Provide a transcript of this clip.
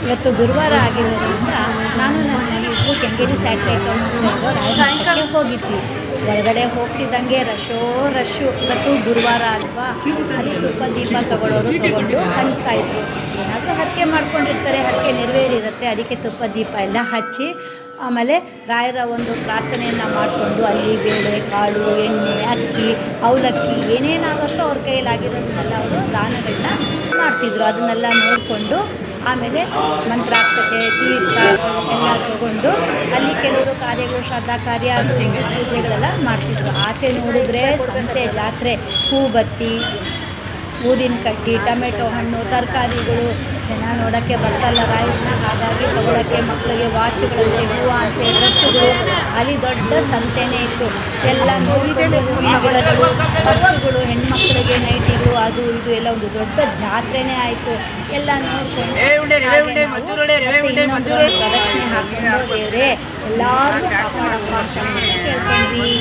ಇವತ್ತು ಗುರುವಾರ ಆಗಿರೋದ್ರಿಂದ ನಾನು ನನ್ನ ಇಬ್ಬರು ಕೆಂಗೇರಿ ಸ್ಯಾಟಲೈಟ್ ರಾಯಮಠಕ್ಕೆ ಹೋಗಿದ್ವಿ. ಹೊರಗಡೆ ಹೋಗ್ತಿದ್ದಂಗೆ ರಶ್ಶು. ಇವತ್ತು ಗುರುವಾರ ಅಲ್ವಾ, ಅಲ್ಲಿ ತುಪ್ಪ ದೀಪ ತೊಗೊಳ್ಳೋರು ತೊಗೊಂಡು ಹಚ್ತಾಯಿದ್ರು. ಏನಾದರೂ ಹರಕೆ ಮಾಡ್ಕೊಂಡಿರ್ತಾರೆ, ಹರಕೆ ನೆರವೇರಿರುತ್ತೆ, ಅದಕ್ಕೆ ತುಪ್ಪ ದೀಪ ಎಲ್ಲ ಹಚ್ಚಿ ಆಮೇಲೆ ರಾಯರ ಒಂದು ಪ್ರಾರ್ಥನೆಯನ್ನು ಮಾಡಿಕೊಂಡು ಅಲ್ಲಿ ಬೇಳೆ ಕಾಳು ಎಣ್ಣೆ ಅಕ್ಕಿ ಅವಲಕ್ಕಿ ಏನೇನಾಗುತ್ತೋ ಅವ್ರ ಕೈಯಲ್ಲಾಗಿರೋದನ್ನೆಲ್ಲ ಅವರು ದಾನಗಳನ್ನ ಮಾಡ್ತಿದ್ರು. ಅದನ್ನೆಲ್ಲ ನೋಡಿಕೊಂಡು ಆಮೇಲೆ ಮಂತ್ರಾಕ್ಷತೆ ತೀರ್ಥ ಎಲ್ಲ ತಗೊಂಡು ಅಲ್ಲಿ ಕೆಲವರು ಕಾರ್ಯಗಳು ಶ್ರದ್ಧಾ ಕಾರ್ಯ ಅದು ಇದು ಪೂಜೆಗಳೆಲ್ಲ ಮಾಡ್ತಿದ್ರು. ಆಚೆ ನೋಡಿದ್ರೆ ಸಂತೆ ಜಾತ್ರೆ, ಹೂಬತ್ತಿ, ಊದಿನ ಕಡ್ಡಿ, ಟೊಮೆಟೊ ಹಣ್ಣು, ತರಕಾರಿಗಳು, ಜನ ನೋಡೋಕ್ಕೆ ಬರ್ತಲ್ಲ ರಾಯರನ್ನ, ಹಾಗಾಗಿ ತಗೊಳ್ಳೋಕ್ಕೆ ಮಕ್ಕಳಿಗೆ ವಾಚುಗಳಂತೆ ಹೂವು ಅಂತೆ ಡ್ರೆಸ್ಸುಗಳು, ಅಲ್ಲಿ ದೊಡ್ಡ ಸಂತೆನೇ ಇತ್ತು. ಎಲ್ಲ ನೋಡಿಕೊಂಡು ಹೂವಿನಗಳು, ಪರ್ಸುಗಳು, ಹೆಣ್ಮಕ್ಳಿಗೆ ನೈಟಿಗಳು, ಅದು ಇದು ಎಲ್ಲ ಒಂದು ದೊಡ್ಡ ಜಾತ್ರೆನೇ ಆಯಿತು. ಎಲ್ಲ ನೋಡಿಕೊಂಡು ಇನ್ನೊಂದು ಪ್ರದಕ್ಷಿಣೆ ಹಾಕ್ಕೊಂಡು ದೇವರೇ ಎಲ್ಲರೂ ಕಾಪಾಡಪ್ಪ ಅಂತ ಕೇಳ್ಕೊಂಡ್ವಿ.